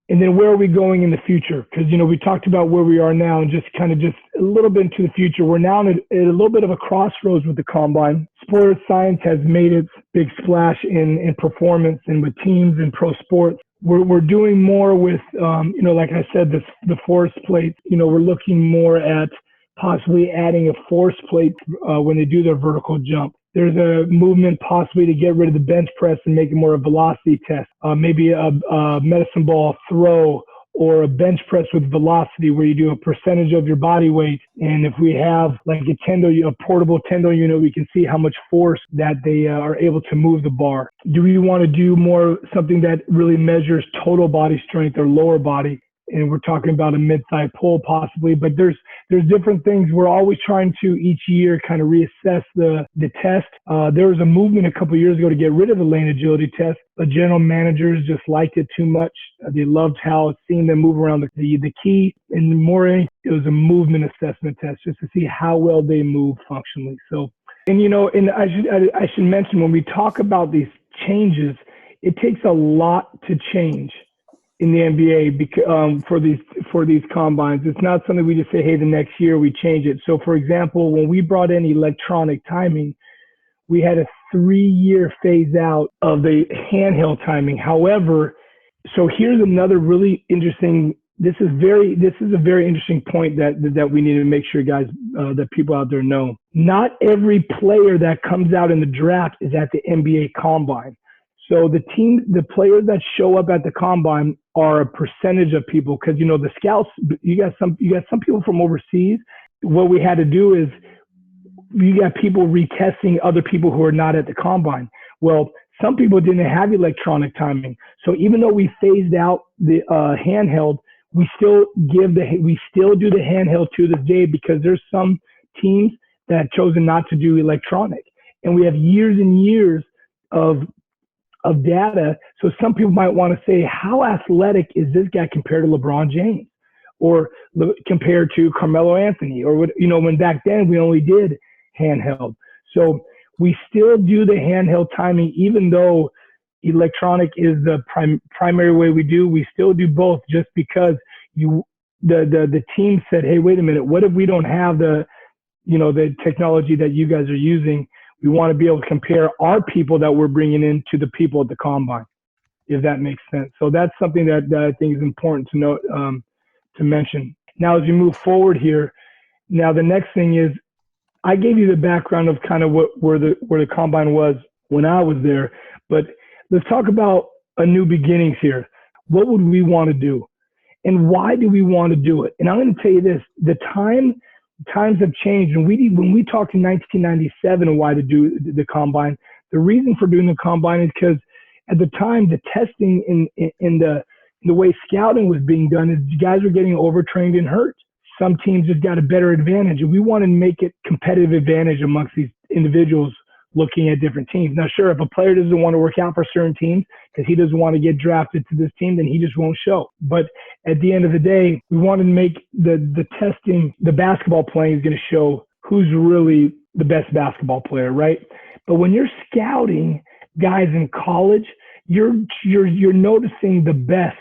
And then where are we going in the future? Because, we talked about where we are now and just a little bit into the future. We're now at a little bit of a crossroads with the combine. Sports science has made its big splash in performance and with teams and pro sports. We're doing more with, like I said, the force plate. We're looking more at possibly adding a force plate when they do their vertical jump. There's a movement possibly to get rid of the bench press and make it more a velocity test, maybe a medicine ball throw or a bench press with velocity where you do a percentage of your body weight. And if we have like a portable tendo unit, we can see how much force that they are able to move the bar. Do we want to do more something that really measures total body strength or lower body? And we're talking about a mid-thigh pull possibly, but there's different things. We're always trying to each year kind of reassess the test. There was a movement a couple of years ago to get rid of the lane agility test, but general managers just liked it too much. They loved how seeing them move around the key, and more it was a movement assessment test just to see how well they move functionally. So, and I should mention when we talk about these changes, it takes a lot to change in the NBA for these combines. It's not something we just say, hey, the next year we change it. So for example, when we brought in electronic timing, we had a 3-year phase out of the handheld timing. However, so here's another really interesting, this is a very interesting point that we need to make sure guys, that people out there know. Not every player that comes out in the draft is at the NBA combine. So the players that show up at the combine are a percentage of people because, the scouts, you got some people from overseas. What we had to do is you got people retesting other people who are not at the combine. Well, some people didn't have electronic timing. So even though we phased out the handheld, we still do the handheld to this day because there's some teams that have chosen not to do electronic. And we have years and years of data. So some people might want to say, how athletic is this guy compared to LeBron James or compared to Carmelo Anthony? Or when back then we only did handheld. So we still do the handheld timing, even though electronic is the primary way we do. We still do both just because the team said, hey, wait a minute, what if we don't have the technology that you guys are using? We want to be able to compare our people that we're bringing in to the people at the combine, if that makes sense. So that's something that I think is important to note, to mention. Now, as we move forward here, now the next thing is, I gave you the background of kind of where the combine was when I was there, but let's talk about a new beginnings here. What would we want to do? And why do we want to do it? And I'm going to tell you this, times have changed. And when we talked in 1997 and why to do the combine, the reason for doing the combine is because at the time, the testing in the way scouting was being done is guys were getting overtrained and hurt. Some teams just got a better advantage, and we want to make it competitive advantage amongst these individuals looking at different teams. Now, sure, if a player doesn't want to work out for certain teams because he doesn't want to get drafted to this team, then he just won't show. But at the end of the day, we want to make the testing, the basketball playing is going to show who's really the best basketball player, right? But when you're scouting guys in college, you're noticing the best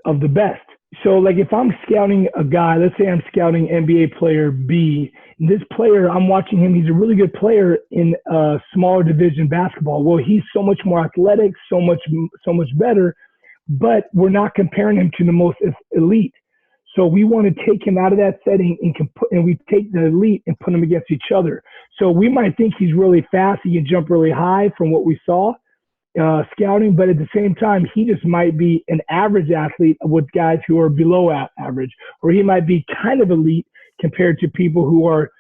of the best. So like if I'm scouting a guy, let's say I'm scouting NBA player B, and this player, I'm watching him, he's a really good player in smaller division basketball. Well, he's so much more athletic, so much better, but we're not comparing him to the most elite. So we want to take him out of that setting and we take the elite and put them against each other. So we might think he's really fast, he can jump really high from what we saw scouting, but at the same time, he just might be an average athlete with guys who are below average, or he might be kind of elite compared to people who are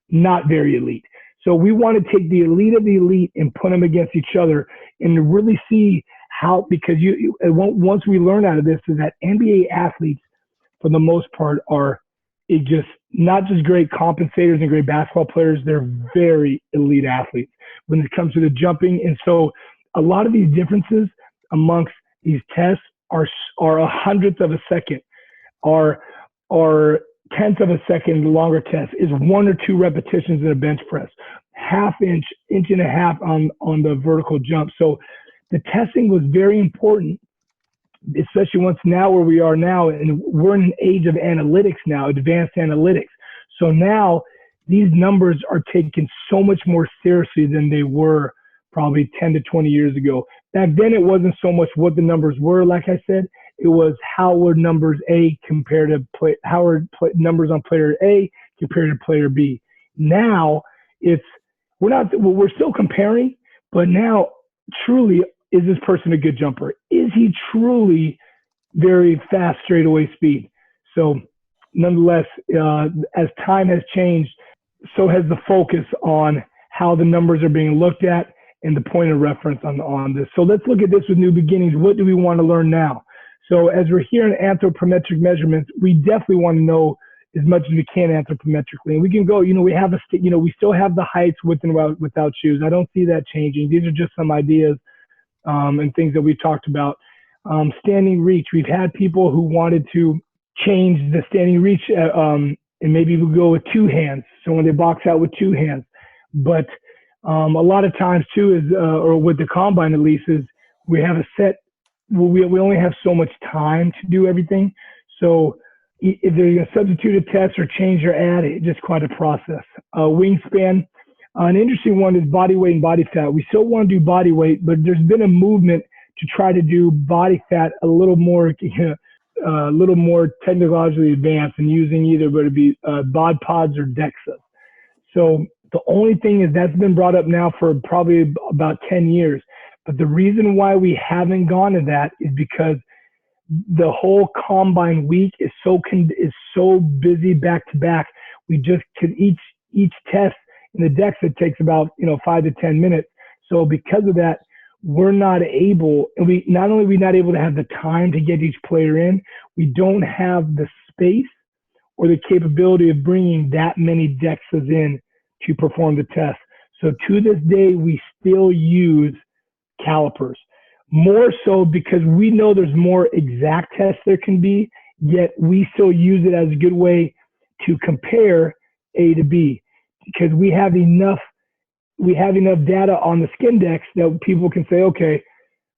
not very elite. So we want to take the elite of the elite and put them against each other and really see how, because once we learn out of this is that NBA athletes, for the most part, are not just great compensators and great basketball players, they're very elite athletes when it comes to the jumping. And so a lot of these differences amongst these tests are a hundredth of a second, are tenth of a second longer test, is 1 or 2 repetitions in a bench press, half inch and a half on the vertical jump. So the testing was very important especially once now where we are now, and we're in an age of analytics now, advanced analytics. So now these numbers are taken so much more seriously than they were probably 10 to 20 years ago. Back then, it wasn't so much what the numbers were, like I said, it was how were numbers A compared to numbers on player A compared to player B. Now we're still comparing, but now truly, is this person a good jumper? Is he truly very fast straightaway speed? So nonetheless, as time has changed, so has the focus on how the numbers are being looked at and the point of reference on this. So let's look at this with new beginnings. What do we want to learn now? So as we're here in anthropometric measurements, we definitely want to know as much as we can anthropometrically. And we can go, we still have the heights with and without shoes. I don't see that changing. These are just some ideas and things that we talked about. Standing reach. We've had people who wanted to change the standing reach and maybe we'll go with two hands. So when they box out with two hands, but a lot of times too is, or with the combine at least, is we have a set, we only have so much time to do everything. So if they're going to substitute a test or change or add, it's just quite a process. Wingspan. An interesting one is body weight and body fat. We still want to do body weight, but there's been a movement to try to do body fat a little more technologically advanced and using either whether it be bod pods or DEXA. So the only thing is that's been brought up now for probably about 10 years. But the reason why we haven't gone to that is because the whole combine week is so busy back to back. We just could each test in the DEXA takes about 5 to 10 minutes. So because of that, we're not able, and we not only are we not able to have the time to get each player in, we don't have the space or the capability of bringing that many DEXAs in to perform the test. So to this day, we still use calipers, more so because we know there's more exact tests there can be, yet we still use it as a good way to compare A to B, because we have enough data on the skin dex that people can say, okay,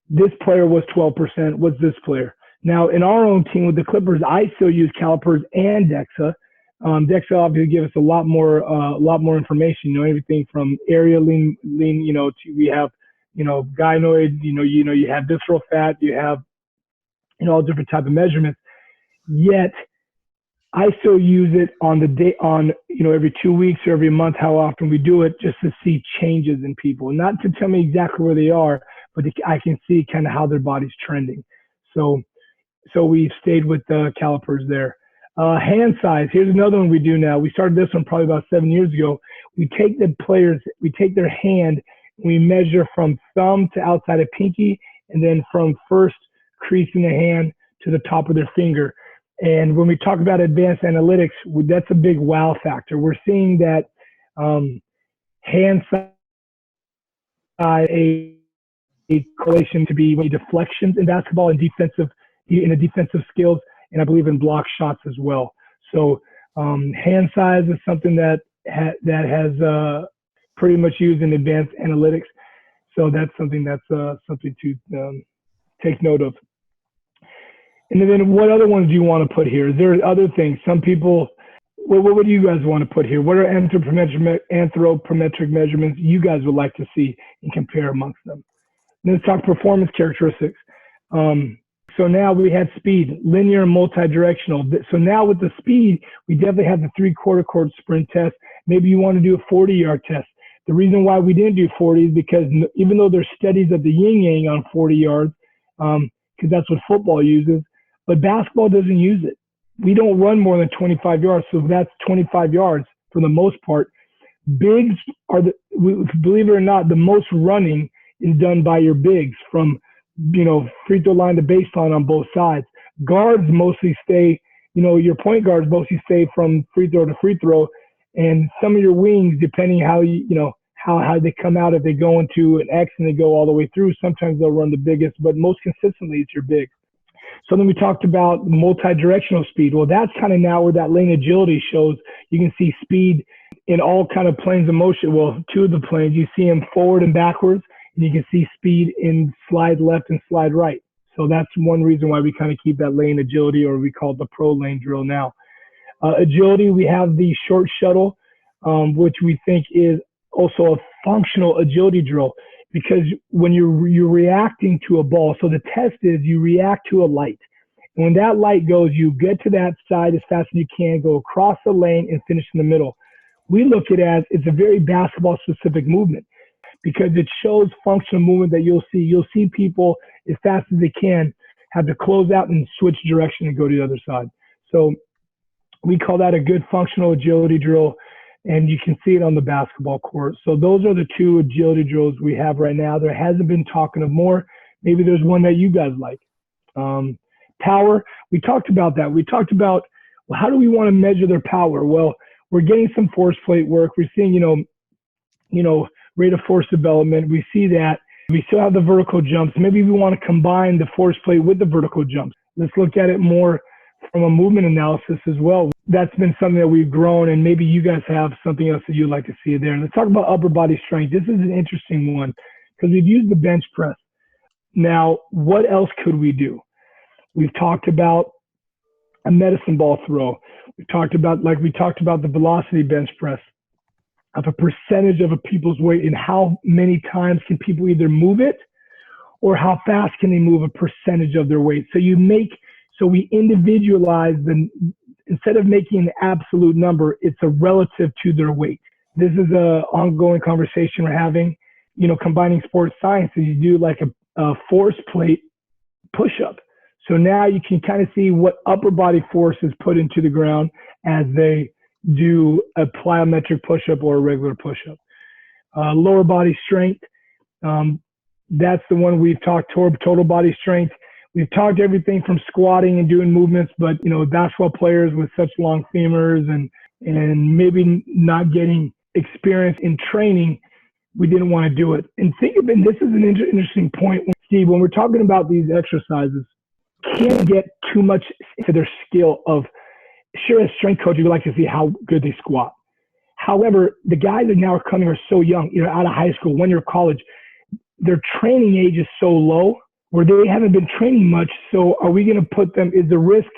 this player was 12%, what's this player? Now, in our own team with the Clippers, I still use calipers and DEXA. DEXA obviously gives us a lot more information, everything from area lean, to we have, gynoid, you have visceral fat, you have, all different type of measurements. Yet I still use it on the day, every 2 weeks or every month, how often we do it, just to see changes in people, not to tell me exactly where they are, but I can see kind of how their body's trending. So we've stayed with the calipers there. Hand size. Here's another one we do now. We started this one probably about 7 years ago. We take their hand, we measure from thumb to outside of pinky, and then from first crease in the hand to the top of their finger. And when we talk about advanced analytics, that's a big wow factor. We're seeing that hand size a correlation to be deflections in basketball and in the defensive skills, and I believe in block shots as well. So hand size is something that has pretty much used in advanced analytics. So that's something to take note of. And then what other ones do you want to put here? Is there other things? Some people, what do you guys want to put here? What are anthropometric measurements you guys would like to see and compare amongst them? And let's talk performance characteristics. So now we had speed, linear and multi-directional. So now with the speed, we definitely have the 3/4 court sprint test. Maybe you want to do a 40-yard test. The reason why we didn't do 40 is because even though there's studies of the yin-yang on 40 yards, because that's what football uses, but basketball doesn't use it. We don't run more than 25 yards, so that's 25 yards for the most part. Bigs are, believe it or not, the most running is done by your bigs from, free throw line to baseline on both sides. Guards mostly stay, your point guards mostly stay from free throw to free throw, and some of your wings, depending how how they come out, if they go into an X and they go all the way through, sometimes they'll run the biggest, but most consistently it's your big. So then we talked about multi-directional speed. Well, that's kind of now where that lane agility shows. You can see speed in all kind of planes of motion. Well, two of the planes, you see them forward and backwards, and you can see speed in slide left and slide right. So that's one reason why we kind of keep that lane agility, or we call it the pro lane drill now. Agility, we have the short shuttle, which we think is also a functional agility drill, because when you're reacting to a ball, so the test is you react to a light. And when that light goes, you get to that side as fast as you can, go across the lane and finish in the middle. We look at it as it's a very basketball specific movement, because it shows functional movement that you'll see. You'll see people as fast as they can have to close out and switch direction and go to the other side. So we call that a good functional agility drill, and you can see it on the basketball court. So those are the two agility drills we have right now. There hasn't been talking of more. Maybe there's one that you guys like. Power, we talked about that. We talked about, well, how do we want to measure their power? Well, we're getting some force plate work. We're seeing, rate of force development. We see that. We still have the vertical jumps. Maybe we want to combine the force plate with the vertical jumps. Let's look at it more from a movement analysis as well. That's been something that we've grown, and maybe you guys have something else that you'd like to see there. Let's talk about upper body strength. This is an interesting one because we've used the bench press. Now, what else could we do? We've talked about a medicine ball throw. We talked about the velocity bench press of a percentage of a people's weight, and how many times can people either move it or how fast can they move a percentage of their weight. So we individualize instead of making an absolute number, it's a relative to their weight. This is an ongoing conversation we're having, combining sports science. So you do like a force plate push-up. So now you can kind of see what upper body force is put into the ground as they do a plyometric push-up or a regular push-up. Lower body strength, that's the one we've talked toward, total body strength. We've talked everything from squatting and doing movements, but basketball players with such long femurs and maybe not getting experience in training, we didn't want to do it. And think of it, this is an interesting point, Steve, when we're talking about these exercises, can't get too much into their skill of, sure, as strength coaches, we like to see how good they squat. However, the guys that now are coming are so young, out of high school, when you're college, their training age is so low where they haven't been training much. So are we going to put them, is the risk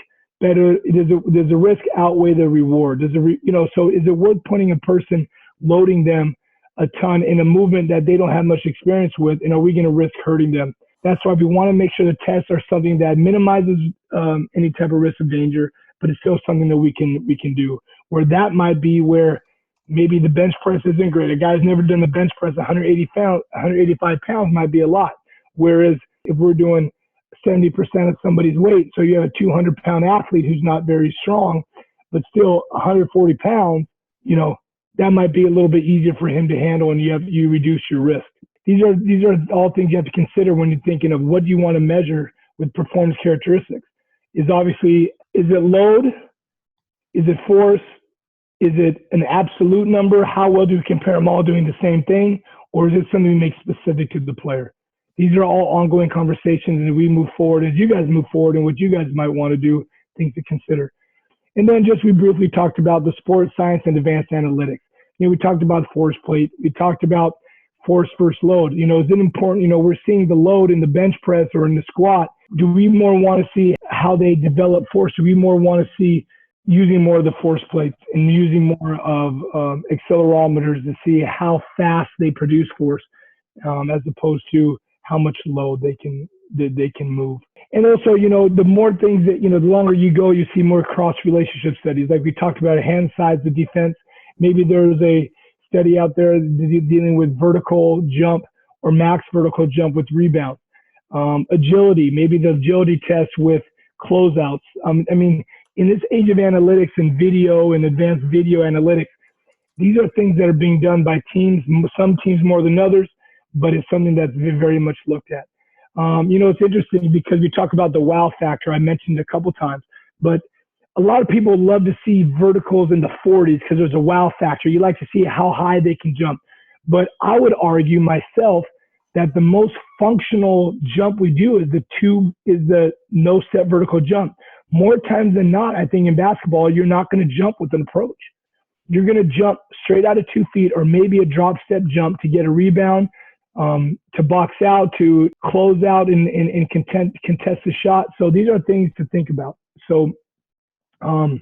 better? Does the risk outweigh the reward? So is it worth putting a person, loading them a ton in a movement that they don't have much experience with? And are we going to risk hurting them? That's why we want to make sure the tests are something that minimizes any type of risk of danger, but it's still something that we can do. Where that might be where maybe the bench press isn't great. A guy's never done the bench press, 185 pounds might be a lot. Whereas if we're doing 70% of somebody's weight, so you have a 200-pound athlete who's not very strong, but still 140 pounds, that might be a little bit easier for him to handle, and you reduce your risk. These are all things you have to consider when you're thinking of what do you want to measure with performance characteristics. Is it load? Is it force? Is it an absolute number? How well do we compare them all doing the same thing? Or is it something we make specific to the player? These are all ongoing conversations as we move forward, as you guys move forward, and what you guys might want to do, things to consider. And then we briefly talked about the sports science and advanced analytics. We talked about force plate. We talked about force versus load. Is it important? We're seeing the load in the bench press or in the squat. Do we more want to see how they develop force? Do we more want to see using more of the force plates and using more of accelerometers to see how fast they produce force, as opposed to how much load they can move? And also, the more things that, the longer you go, you see more cross relationship studies. Like we talked about hand size of defense. Maybe there's a study out there dealing with vertical jump or max vertical jump with rebound. Agility, maybe the agility test with closeouts. In this age of analytics and video and advanced video analytics, these are things that are being done by teams, some teams more than others, but it's something that's very much looked at. It's interesting because we talk about the wow factor. I mentioned a couple times, but a lot of people love to see verticals in the 40s because there's a wow factor. You like to see how high they can jump. But I would argue myself that the most functional jump we do is the no step vertical jump. More times than not, I think in basketball, you're not going to jump with an approach. You're going to jump straight out of 2 feet or maybe a drop step jump to get a rebound, to box out, to close out and contest the shot. So these are things to think about. So, and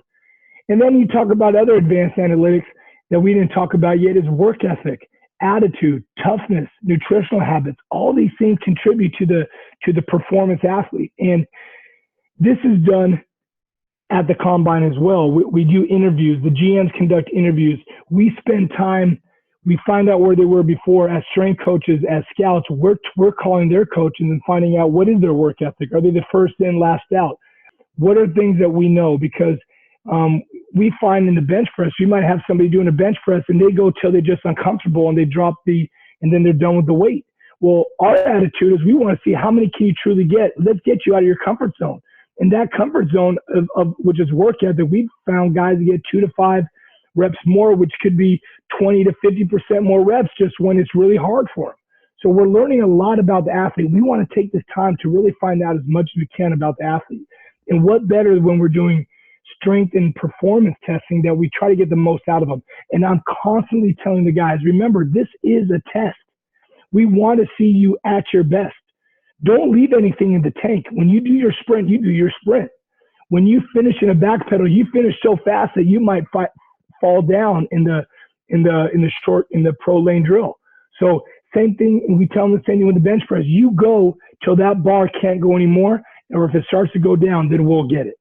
then you talk about other advanced analytics that we didn't talk about yet is work ethic, attitude, toughness, nutritional habits. All these things contribute to the performance athlete. And this is done at the combine as well. We do interviews. The GMs conduct interviews. We spend time. We find out where they were before as strength coaches, as scouts. We're calling their coaches and finding out what is their work ethic. Are they the first in, last out? What are things that we know? Because we find in the bench press, you might have somebody doing a bench press and they go till they're just uncomfortable and they drop and then they're done with the weight. Well, our attitude is we want to see how many can you truly get. Let's get you out of your comfort zone. And that comfort zone of which is work ethic, we've found guys get 2 to 5 reps more, which could be 20 to 50% more reps just when it's really hard for them. So we're learning a lot about the athlete. We want to take this time to really find out as much as we can about the athlete. And what better when we're doing strength and performance testing that we try to get the most out of them. And I'm constantly telling the guys, remember, this is a test. We want to see you at your best. Don't leave anything in the tank. When you do your sprint, you do your sprint. When you finish in a back pedal, you finish so fast that you might fall down in the pro lane drill. So same thing, and we tell them the same thing with the bench press. You go till that bar can't go anymore, or if it starts to go down, then we'll get it.